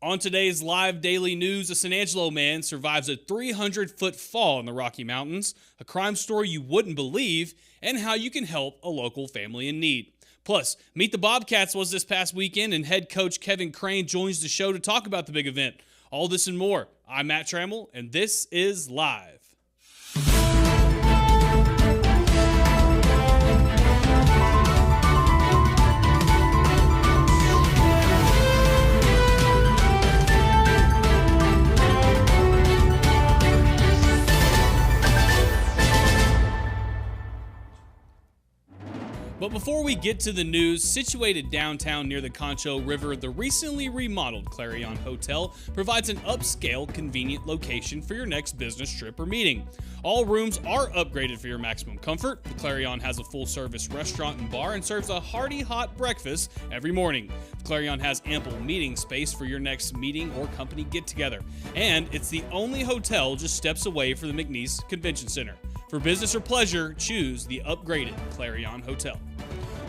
On today's live daily news, a San Angelo man survives a 300-foot fall in the Rocky Mountains, a crime story you wouldn't believe, and how you can help a local family in need. Plus, Meet the Bobcats was this past weekend, and head coach Kevin Crane joins the show to talk about the big event. All this and more. I'm Matt Trammell, and this is Live. But before we get to the news, situated downtown near the Concho River, the recently remodeled Clarion Hotel provides an upscale, convenient location for your next business trip or meeting. All rooms are upgraded for your maximum comfort. The Clarion has a full-service restaurant and bar and serves a hearty hot breakfast every morning. The Clarion has ample meeting space for your next meeting or company get-together. And it's the only hotel just steps away from the McNeese Convention Center. For business or pleasure, choose the upgraded Clarion Hotel.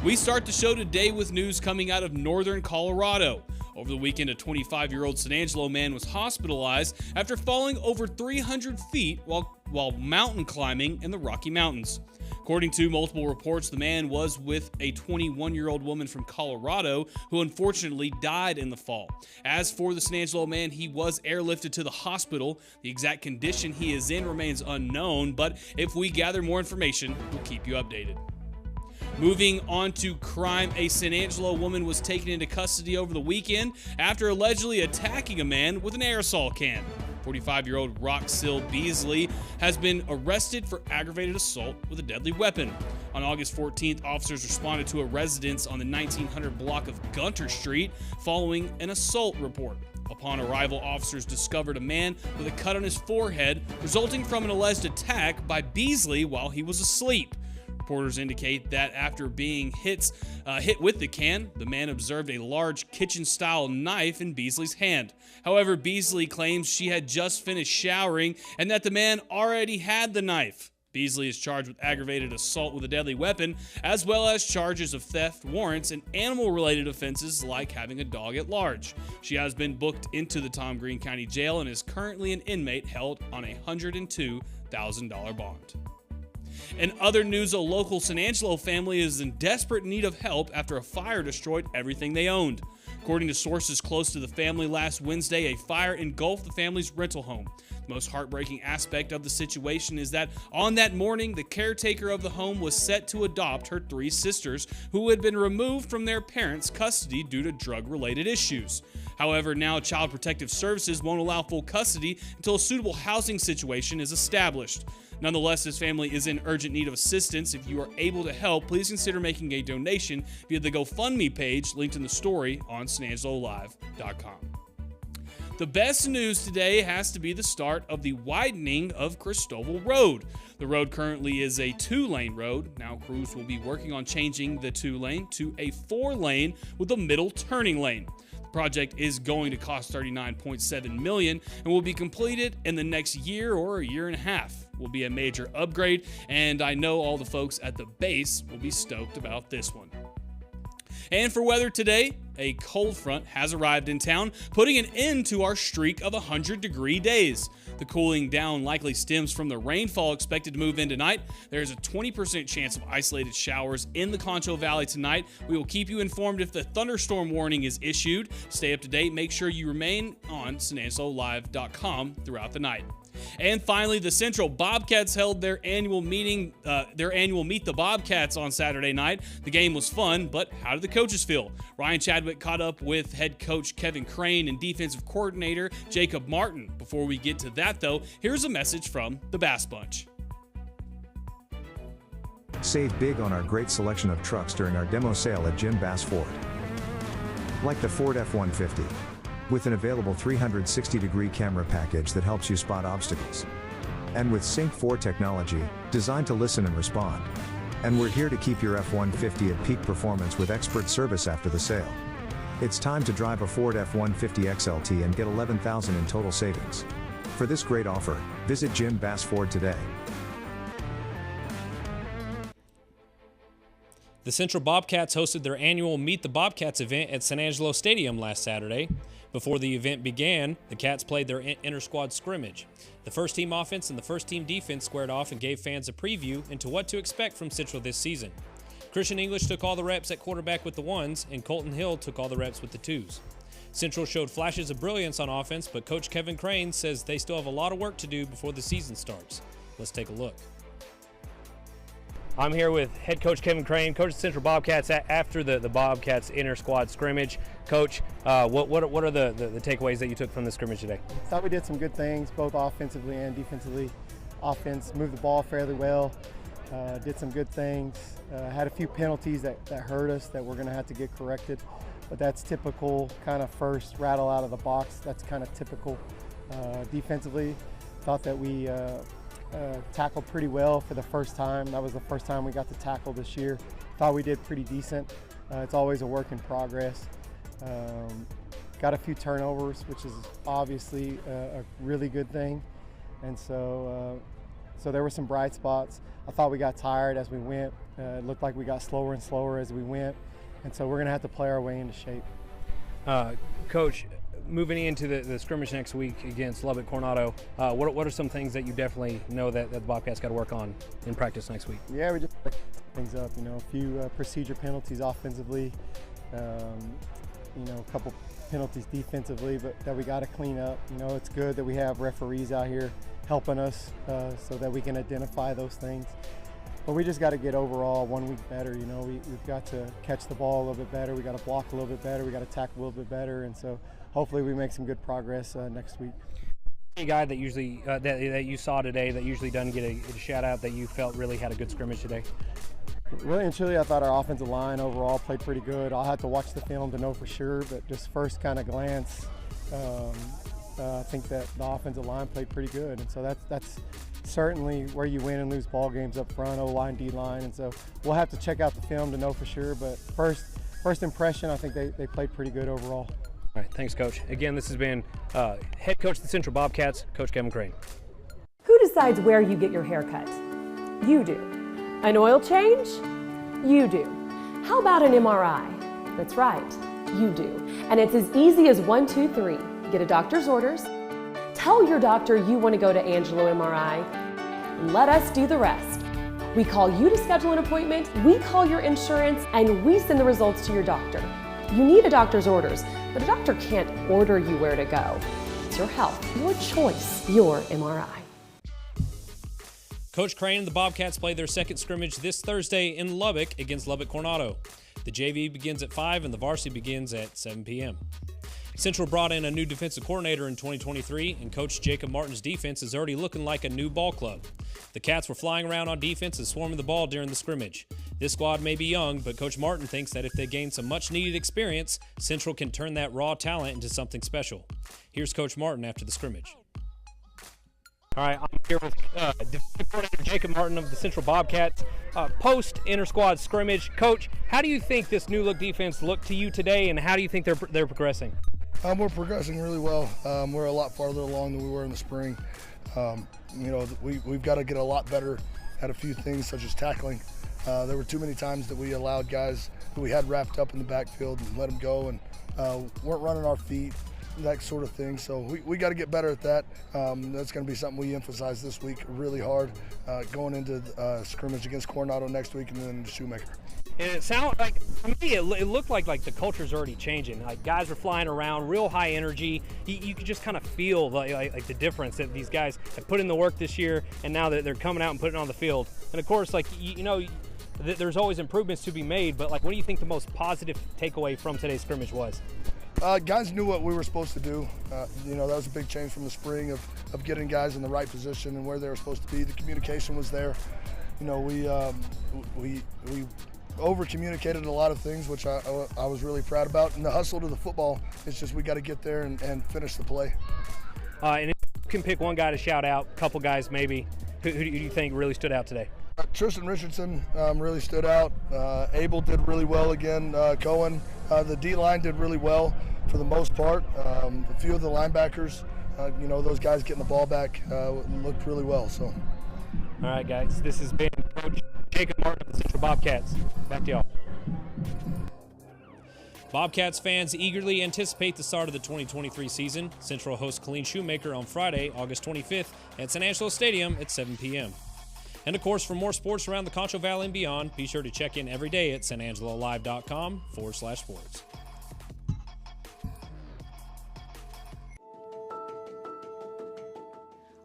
We start the show today with news coming out of northern Colorado. Over the weekend, a 25-year-old San Angelo man was hospitalized after falling over 300 feet while mountain climbing in the Rocky Mountains. According to multiple reports, the man was with a 21-year-old woman from Colorado who unfortunately died in the fall. As for the San Angelo man, he was airlifted to the hospital. The exact condition he is in remains unknown, but if we gather more information, we'll keep you updated. Moving on to crime, a San Angelo woman was taken into custody over the weekend after allegedly attacking a man with an aerosol can. 45-year-old Roxil Beasley has been arrested for aggravated assault with a deadly weapon. On August 14th, officers responded to a residence on the 1900 block of Gunter Street following an assault report. Upon arrival, officers discovered a man with a cut on his forehead resulting from an alleged attack by Beasley while he was asleep. Reporters indicate that after being hit with the can, the man observed a large kitchen-style knife in Beasley's hand. However, Beasley claims she had just finished showering and that the man already had the knife. Beasley is charged with aggravated assault with a deadly weapon, as well as charges of theft, warrants, and animal-related offenses like having a dog at large. She has been booked into the Tom Green County Jail and is currently an inmate held on a $102,000 bond. In other news, a local San Angelo family is in desperate need of help after a fire destroyed everything they owned. According to sources close to the family, last Wednesday, a fire engulfed the family's rental home. The most heartbreaking aspect of the situation is that on that morning, the caretaker of the home was set to adopt her three sisters who had been removed from their parents' custody due to drug-related issues. However, now Child Protective Services won't allow full custody until a suitable housing situation is established. Nonetheless, this family is in urgent need of assistance. If you are able to help, please consider making a donation via the GoFundMe page linked in the story on SanAngeloLive.com. The best news today has to be the start of the widening of Cristobal Road. The road currently is a 2-lane road. Now crews will be working on changing the 2-lane to a 4-lane with a middle turning lane. The project is going to cost $39.7 million and will be completed in the next year or a year and a half. Will be a major upgrade, and I know all the folks at the base will be stoked about this one. And for weather today, a cold front has arrived in town, putting an end to our streak of 100-degree days. The cooling down likely stems from the rainfall expected to move in tonight. There is a 20% chance of isolated showers in the Concho Valley tonight. We will keep you informed if the thunderstorm warning is issued. Stay up to date. Make sure you remain on SanAngeloLive.com throughout the night. And finally, the Central Bobcats held their annual Meet the Bobcats on Saturday night. The game was fun, but how did the coaches feel? Ryan Chadwick caught up with head coach Kevin Crane and defensive coordinator Jacob Martin. Before we get to that, though, here's a message from the Bass Bunch. Save big on our great selection of trucks during our demo sale at Jim Bass Ford. Like the Ford F-150. With an available 360-degree camera package that helps you spot obstacles. And with Sync 4 technology, designed to listen and respond. And we're here to keep your F-150 at peak performance with expert service after the sale. It's time to drive a Ford F-150 XLT and get $11,000 in total savings. For this great offer, visit Jim Bass Ford today. The Central Bobcats hosted their annual Meet the Bobcats event at San Angelo Stadium last Saturday. Before the event began, the Cats played their inter-squad scrimmage. The first-team offense and the first-team defense squared off and gave fans a preview into what to expect from Central this season. Christian English took all the reps at quarterback with the ones, and Colton Hill took all the reps with the twos. Central showed flashes of brilliance on offense, but Coach Kevin Crane says they still have a lot of work to do before the season starts. Let's take a look. I'm here with head coach Kevin Crane, coach of the Central Bobcats after the Bobcats inter-squad scrimmage. Coach, what are the takeaways that you took from the scrimmage today? I thought we did some good things, both offensively and defensively. Offense moved the ball fairly well, did some good things, had a few penalties that hurt us that we're going to have to get corrected. But that's typical, kind of first rattle out of the box. That's kind of typical. Defensively, thought that we tackled pretty well for the first time. That was the first time we got to tackle this year. Thought we did pretty decent. It's always a work in progress. Got a few turnovers, which is obviously a really good thing. And so there were some bright spots. I thought we got tired as we went. It looked like we got slower and slower as we went. And so we're going to have to play our way into shape. Coach, moving into the scrimmage next week against Lubbock Coronado, what are some things that you definitely know that the Bobcats got to work on in practice next week? Yeah, we just picked things up. A few procedure penalties offensively, a couple penalties defensively, but that we got to clean up. It's good that we have referees out here helping us so that we can identify those things. But we just got to get overall 1 week better. We've got to catch the ball a little bit better. We got to block a little bit better. We got to tackle a little bit better. And so hopefully we make some good progress next week. A guy that usually that you saw today that usually doesn't get a shout out that you felt really had a good scrimmage today? Really and truly, I thought our offensive line overall played pretty good. I'll have to watch the film to know for sure, but just first kind of glance, I think that the offensive line played pretty good. And so that's certainly where you win and lose ball games up front, O-line, D-line. And so we'll have to check out the film to know for sure. But first impression, I think they played pretty good overall. All right, thanks, Coach. Again, this has been head coach of the Central Bobcats, Coach Kevin Crane. Who decides where you get your hair cut? You do. An oil change? You do. How about an MRI? That's right, you do. And it's as easy as 1, 2, 3. Get a doctor's orders, tell your doctor you want to go to Angelo MRI, and let us do the rest. We call you to schedule an appointment, we call your insurance, and we send the results to your doctor. You need a doctor's orders, but a doctor can't order you where to go. It's your health, your choice, your MRI. Coach Crane and the Bobcats play their second scrimmage this Thursday in Lubbock against Lubbock Coronado. The JV begins at 5 and the varsity begins at 7 p.m. Central brought in a new defensive coordinator in 2023, and Coach Jacob Martin's defense is already looking like a new ball club. The Cats were flying around on defense and swarming the ball during the scrimmage. This squad may be young, but Coach Martin thinks that if they gain some much-needed experience, Central can turn that raw talent into something special. Here's Coach Martin after the scrimmage. All right, I'm here with defensive coordinator Jacob Martin of the Central Bobcats. Post-inter-squad scrimmage, Coach, how do you think this new-look defense looked to you today, and how do you think they're progressing? We're progressing really well. We're a lot farther along than we were in the spring. We've got to get a lot better at a few things, such as tackling. There were too many times that we allowed guys who we had wrapped up in the backfield and let them go and weren't running our feet, that sort of thing. So we got to get better at that. That's going to be something we emphasize this week really hard, going into scrimmage against Coronado next week and then Shoemaker. And it sounded like, to me, it looked like the culture's already changing. Like, guys were flying around, real high energy. You could just kind of feel like the difference that these guys have put in the work this year, and now that they're coming out and putting it on the field. And of course, there's always improvements to be made, but what do you think the most positive takeaway from today's scrimmage was? Guys knew what we were supposed to do. That was a big change from the spring of getting guys in the right position and where they were supposed to be. The communication was there. We over-communicated a lot of things, which I was really proud about. And the hustle to the football, it's just we got to get there and finish the play. And if you can pick one guy to shout out, a couple guys maybe, who do you think really stood out today? Tristan Richardson really stood out. Abel did really well again. Cohen, the D-line did really well for the most part. A few of the linebackers, those guys getting the ball back looked really well. So. All right, guys, this has been Coach Jacob Martin of the Central Bobcats. Back to y'all. Bobcats fans eagerly anticipate the start of the 2023 season. Central hosts Colleen Shoemaker on Friday, August 25th at San Angelo Stadium at 7 p.m. And of course, for more sports around the Concho Valley and beyond, be sure to check in every day at sanangelolive.com/sports.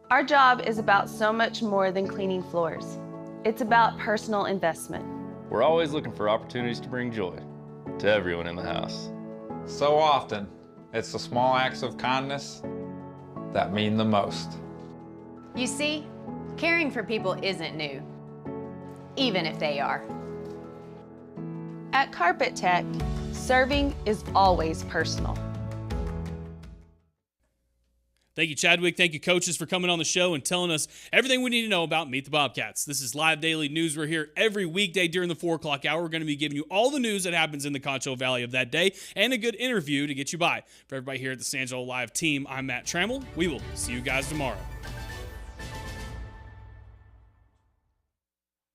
Our job is about so much more than cleaning floors. It's about personal investment. We're always looking for opportunities to bring joy to everyone in the house. So often, it's the small acts of kindness that mean the most. You see, caring for people isn't new, even if they are. At Carpet Tech, serving is always personal. Thank you, Chadwick. Thank you, coaches, for coming on the show and telling us everything we need to know about Meet the Bobcats. This is Live Daily News. We're here every weekday during the 4 o'clock hour. We're going to be giving you all the news that happens in the Concho Valley of that day and a good interview to get you by. For everybody here at the San Angelo Live team, I'm Matt Trammell. We will see you guys tomorrow.